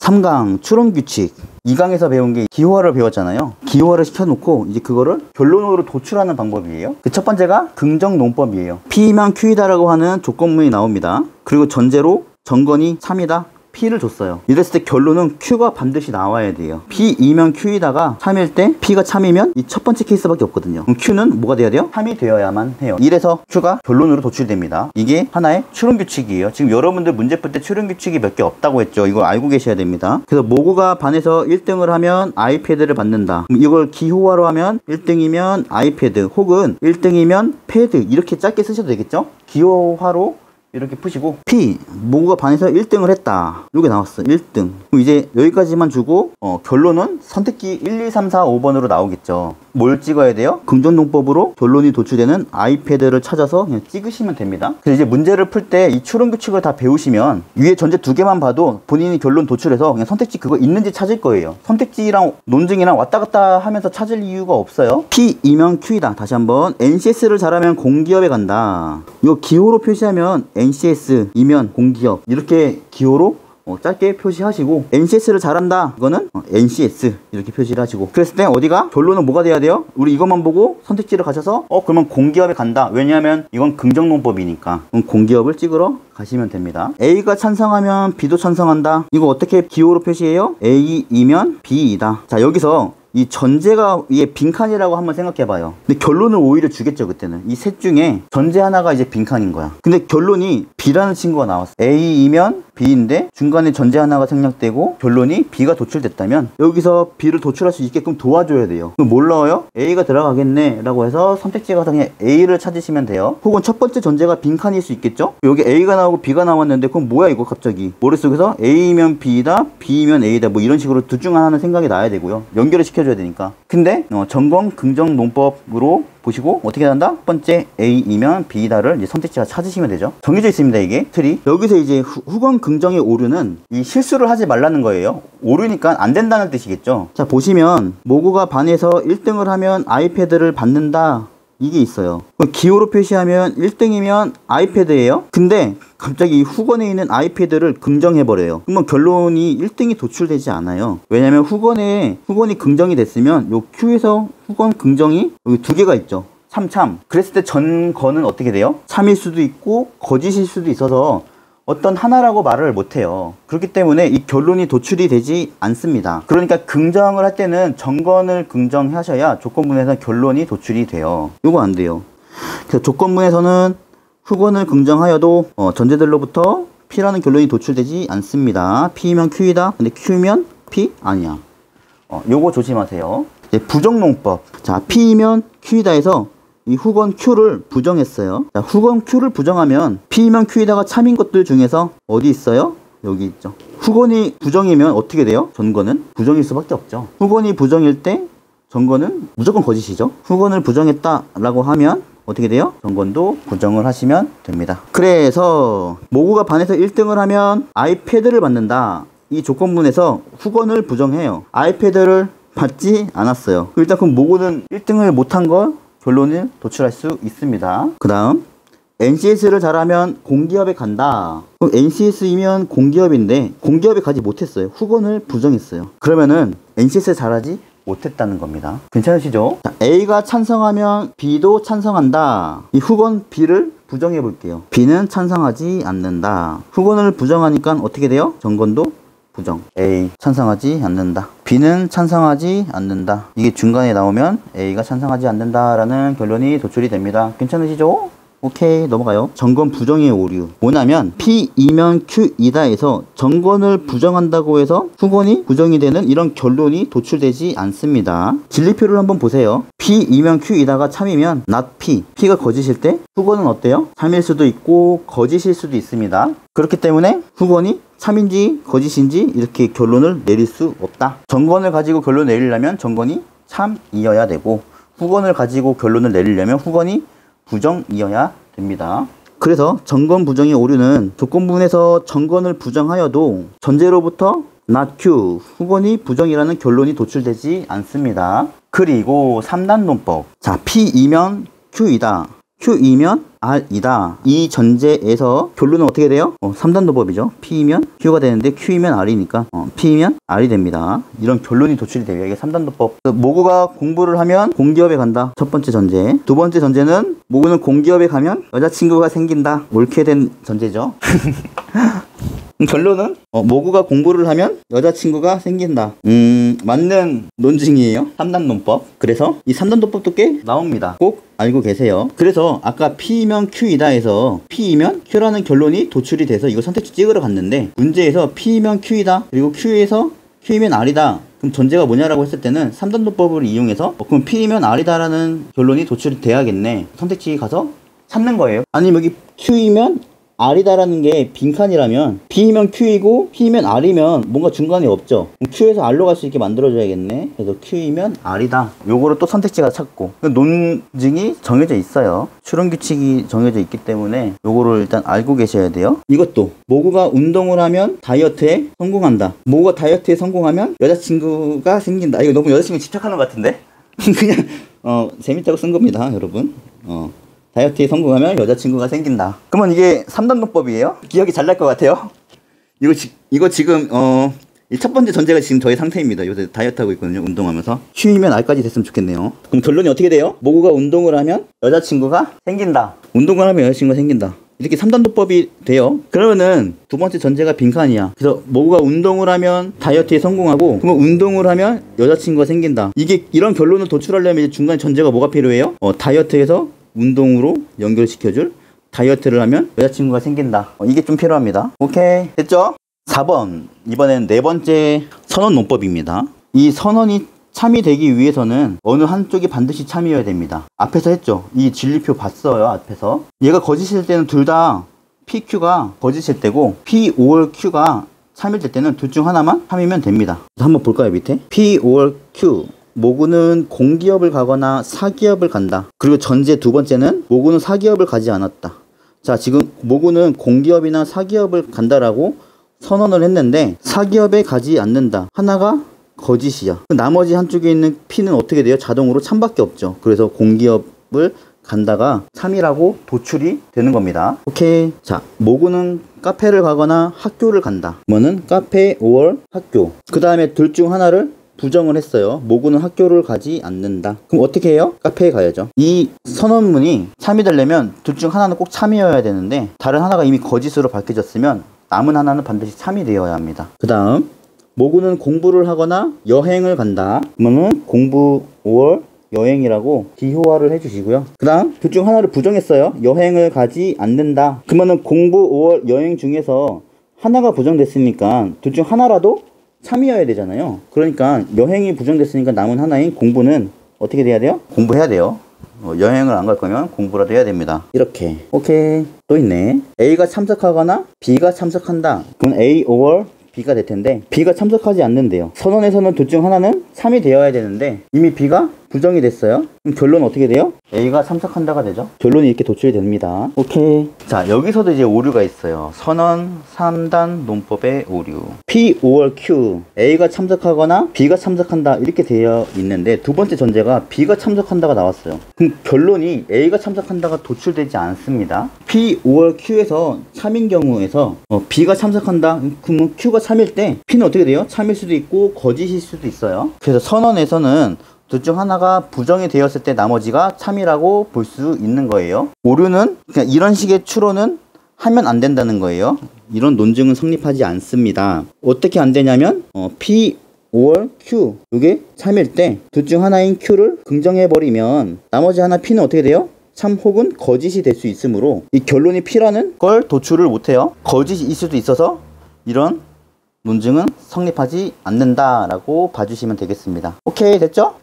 3강 추론규칙. 2강에서 배운 게 기호화를 배웠잖아요. 기호화를 시켜놓고 이제 그거를 결론으로 도출하는 방법이에요. 그 첫 번째가 긍정논법이에요. P면 Q이다라고 하는 조건문이 나옵니다. 그리고 전제로 정건이 참이다, P를 줬어요. 이랬을 때 결론은 Q가 반드시 나와야 돼요. P2면 Q이다가 참일 때 P가 참이면 이 첫 번째 케이스밖에 없거든요. 그럼 Q는 뭐가 돼야 돼요? 참이 되어야만 해요. 이래서 Q가 결론으로 도출됩니다. 이게 하나의 추론규칙이에요. 지금 여러분들 문제 풀 때 추론규칙이 몇 개 없다고 했죠. 이걸 알고 계셔야 됩니다. 그래서 모구가 반에서 1등을 하면 아이패드를 받는다. 이걸 기호화로 하면 1등이면 아이패드 혹은 1등이면 패드 이렇게 짧게 쓰셔도 되겠죠. 기호화로 이렇게 푸시고 P 모구가 반에서 1등을 했다. 이게 나왔어. 1등. 그럼 이제 여기까지만 주고 결론은 선택지 1, 2, 3, 4, 5번으로 나오겠죠. 뭘 찍어야 돼요? 긍정논법으로 결론이 도출되는 아이패드를 찾아서 그냥 찍으시면 됩니다. 그래서 이제 문제를 풀 때 이 추론규칙을 다 배우시면 위에 전제 2개만 봐도 본인이 결론 도출해서 그냥 선택지 그거 있는지 찾을 거예요. 선택지랑 논증이랑 왔다 갔다 하면서 찾을 이유가 없어요. P2면 Q이다. 다시 한번 NCS를 잘하면 공기업에 간다. 이거 기호로 표시하면 NCS이면 공기업 이렇게 기호로 짧게 표시하시고 NCS를 잘한다 이거는 NCS 이렇게 표시를 하시고 그랬을 때 어디가? 결론은 뭐가 돼야 돼요? 우리 이것만 보고 선택지를 가셔서 그러면 공기업에 간다. 왜냐하면 이건 긍정논법이니까 공기업을 찍으러 가시면 됩니다. A가 찬성하면 B도 찬성한다. 이거 어떻게 기호로 표시해요? A이면 B이다. 자 여기서 이 전제가 위에 빈칸이라고 한번 생각해봐요. 근데 결론을 오히려 주겠죠. 그때는 이 셋 중에 전제 하나가 이제 빈칸인 거야. 근데 결론이 B라는 친구가 나왔어. A이면 B인데 중간에 전제 하나가 생략되고 결론이 B가 도출됐다면 여기서 B를 도출할 수 있게끔 도와줘야 돼요. 그럼 뭘 넣어요? A가 들어가겠네 라고 해서 선택지에 가서 그냥 A를 찾으시면 돼요. 혹은 첫 번째 전제가 빈칸일 수 있겠죠. 여기 A가 나오고 B가 나왔는데 그럼 뭐야 이거 갑자기 머릿속에서 A면 B다 B면 A다 뭐 이런 식으로 둘 중 하나는 생각이 나야 되고요. 연결을 시켜줘야 되니까. 근데 전공 긍정논법으로 보시고 어떻게 한다? 첫 번째 A이면 B다를 이제 선택지가 찾으시면 되죠. 정해져 있습니다. 이게 틀이. 여기서 이제 후건 긍정의 오류는 이 실수를 하지 말라는 거예요. 오류니까 안 된다는 뜻이겠죠. 자 보시면 모구가 반에서 1등을 하면 아이패드를 받는다. 이게 있어요. 기호로 표시하면 1등이면 아이패드예요. 근데 갑자기 이 후건에 있는 아이패드를 긍정해버려요. 그러면 결론이 1등이 도출되지 않아요. 왜냐면 후건이 긍정이 됐으면 요 Q에서 후건 긍정이 여기 2개가 있죠. 참. 그랬을 때 전건은 어떻게 돼요? 참일 수도 있고 거짓일 수도 있어서 어떤 하나라고 말을 못해요. 그렇기 때문에 이 결론이 도출이 되지 않습니다. 그러니까 긍정을 할 때는 전건을 긍정하셔야 조건문에서 결론이 도출이 돼요. 이거 안 돼요. 그래서 조건문에서는 후건을 긍정하여도 전제들로부터 P라는 결론이 도출되지 않습니다. P면 Q이다. 근데 Q면 P? 아니야. 요거 조심하세요. 이제 부정논법. 자, P면 Q이다 해서 이 후건 Q를 부정했어요. 자, 후건 Q를 부정하면 P면 Q에다가 참인 것들 중에서 어디 있어요? 여기 있죠. 후건이 부정이면 어떻게 돼요? 전건은 부정일 수밖에 없죠. 후건이 부정일 때 전건은 무조건 거짓이죠. 후건을 부정했다라고 하면 어떻게 돼요? 전건도 부정을 하시면 됩니다. 그래서 모구가 반에서 1등을 하면 아이패드를 받는다. 이 조건문에서 후건을 부정해요. 아이패드를 받지 않았어요. 일단 그럼 모구는 1등을 못한 걸 결론을 도출할 수 있습니다. 그 다음 NCS를 잘하면 공기업에 간다. 그럼 NCS이면 공기업인데 공기업에 가지 못했어요. 후건을 부정했어요. 그러면은 NCS를 잘하지 못했다는 겁니다. 괜찮으시죠? 자, A가 찬성하면 B도 찬성한다. 이 후건 B를 부정해 볼게요. B는 찬성하지 않는다. 후건을 부정하니까 어떻게 돼요? 전건도 부정. A 찬성하지 않는다. B는 찬성하지 않는다. 이게 중간에 나오면 A가 찬성하지 않는다라는 결론이 도출이 됩니다. 괜찮으시죠? 오케이, 넘어가요. 전건 부정의 오류. 뭐냐면 P이면 Q이다 해서 전건을 부정한다고 해서 후건이 부정이 되는 이런 결론이 도출되지 않습니다. 진리표를 한번 보세요. P이면 Q이다가 참이면 not P. P가 거짓일 때 후건은 어때요? 참일 수도 있고 거짓일 수도 있습니다. 그렇기 때문에 후건이 참인지 거짓인지 이렇게 결론을 내릴 수 없다. 전건을 가지고 결론을 내리려면 전건이 참이어야 되고 후건을 가지고 결론을 내리려면 후건이 부정이어야 됩니다. 그래서 전건 부정의 오류는 조건문에서 전건을 부정하여도 전제로부터 not Q, 후건이 부정이라는 결론이 도출되지 않습니다. 그리고 3단 논법. 자, P이면 Q이다. Q이면 R이다. 이 전제에서 결론은 어떻게 돼요? 3단도법이죠. P이면 Q가 되는데 Q이면 R이니까 P이면 R이 됩니다. 이런 결론이 도출이 돼요. 이게 3단도법. 모구가 공부를 하면 공기업에 간다. 첫 번째 전제. 두 번째 전제는 모구는 공기업에 가면 여자친구가 생긴다. 옳게 된 전제죠. 결론은 모구가 공부를 하면 여자친구가 생긴다. 맞는 논증이에요. 3단 논법. 그래서 이 3단 논법도 꽤 나옵니다. 꼭 알고 계세요. 그래서 아까 P이면 Q이다 해서 P이면 Q라는 결론이 도출이 돼서 이거 선택지 찍으러 갔는데, 문제에서 P이면 Q이다 그리고 Q에서 Q이면 R이다. 그럼 전제가 뭐냐라고 했을 때는 3단 논법을 이용해서 그럼 P이면 R이다 라는 결론이 도출이 돼야겠네. 선택지 가서 찾는 거예요. 아니면 여기 Q이면 R이다라는 게 빈칸이라면 B이면 Q이고 P이면 R이면 뭔가 중간에 없죠. Q에서 R로 갈 수 있게 만들어줘야겠네. 그래서 Q이면 R이다. 요거를 또 선택지가 찾고, 논증이 정해져 있어요. 추론규칙이 정해져 있기 때문에 요거를 일단 알고 계셔야 돼요. 이것도 모구가 운동을 하면 다이어트에 성공한다. 모구가 다이어트에 성공하면 여자친구가 생긴다. 이거 너무 여자친구 집착하는 것 같은데? 그냥 재밌다고 쓴 겁니다, 여러분. 다이어트에 성공하면 여자친구가 생긴다. 그러면 이게 3단 논법이에요? 기억이 잘 날 것 같아요? 이거 지금 이 첫 번째 전제가 지금 저의 상태입니다. 요새 다이어트 하고 있거든요. 운동하면서. Q이면 R까지 됐으면 좋겠네요. 그럼 결론이 어떻게 돼요? 모구가 운동을 하면 여자친구가 생긴다. 운동을 하면 여자친구가 생긴다. 이렇게 3단 논법이 돼요. 그러면은 두 번째 전제가 빈칸이야. 그래서 모구가 운동을 하면 다이어트에 성공하고, 그러면 운동을 하면 여자친구가 생긴다. 이런 결론을 도출하려면 이제 중간 전제가 뭐가 필요해요? 다이어트에서 운동으로 연결시켜줄, 다이어트를 하면 여자친구가 생긴다. 이게 좀 필요합니다. 오케이, 됐죠? 4번. 이번엔 네 번째 선언 논법입니다. 이 선언이 참이 되기 위해서는 어느 한쪽이 반드시 참이어야 됩니다. 앞에서 했죠. 이 진리표 봤어요. 앞에서 얘가 거짓일 때는 둘 다 PQ가 거짓일 때고 P, 5월 Q가 참일 때는 둘 중 하나만 참이면 됩니다. 한번 볼까요? 밑에 P, 5월 Q. 모구는 공기업을 가거나 사기업을 간다. 그리고 전제 두 번째는 모구는 사기업을 가지 않았다. 자, 지금 모구는 공기업이나 사기업을 간다라고 선언을 했는데 사기업에 가지 않는다. 하나가 거짓이야. 나머지 한쪽에 있는 P는 어떻게 돼요? 자동으로 참밖에 없죠. 그래서 공기업을 간다가 참이라고 도출이 되는 겁니다. 오케이. 자, 모구는 카페를 가거나 학교를 간다. 뭐는 카페 5월 학교. 그 다음에 둘 중 하나를 부정을 했어요. 모구는 학교를 가지 않는다. 그럼 어떻게 해요? 카페에 가야죠. 이 선언문이 참이 되려면 둘 중 하나는 꼭 참이어야 되는데 다른 하나가 이미 거짓으로 밝혀졌으면 남은 하나는 반드시 참이 되어야 합니다. 그 다음 모구는 공부를 하거나 여행을 간다. 그러면은 공부 5월 여행이라고 기호화를 해주시고요. 그 다음 둘 중 하나를 부정했어요. 여행을 가지 않는다. 그러면은 공부 5월 여행 중에서 하나가 부정됐으니까 둘 중 하나라도 참이어야 되잖아요. 그러니까 여행이 부정됐으니까 남은 하나인 공부는 어떻게 돼야 돼요? 공부해야 돼요. 여행을 안 갈 거면 공부라도 해야 됩니다. 이렇게. 오케이. 또 있네. A가 참석하거나 B가 참석한다. 그럼 A, 5월 B가 될 텐데 B가 참석하지 않는데요. 선언에서는 둘 중 하나는 참이 되어야 되는데 이미 B가 부정이 됐어요. 그럼 결론은 어떻게 돼요? A가 참석한다가 되죠. 결론이 이렇게 도출이 됩니다. 오케이. 자, 여기서도 이제 오류가 있어요. 선언 3단 논법의 오류. P, 5월 Q. A가 참석하거나 B가 참석한다 이렇게 되어 있는데 두 번째 전제가 B가 참석한다가 나왔어요. 그럼 결론이 A가 참석한다가 도출되지 않습니다. P, 5월 Q에서 참인 경우에서 B가 참석한다. 그러면 Q가 참일 때 P는 어떻게 돼요? 참일 수도 있고 거짓일 수도 있어요. 그래서 선언에서는 둘 중 하나가 부정이 되었을 때 나머지가 참이라고 볼 수 있는 거예요. 오류는 그냥 이런 식의 추론은 하면 안 된다는 거예요. 이런 논증은 성립하지 않습니다. 어떻게 안 되냐면 P, 5월 Q 이게 참일 때 둘 중 하나인 Q를 긍정해버리면 나머지 하나 P는 어떻게 돼요? 참 혹은 거짓이 될 수 있으므로 이 결론이 P라는 걸 도출을 못해요. 거짓일 수도 있어서 이런 논증은 성립하지 않는다라고 봐주시면 되겠습니다. 오케이, 됐죠?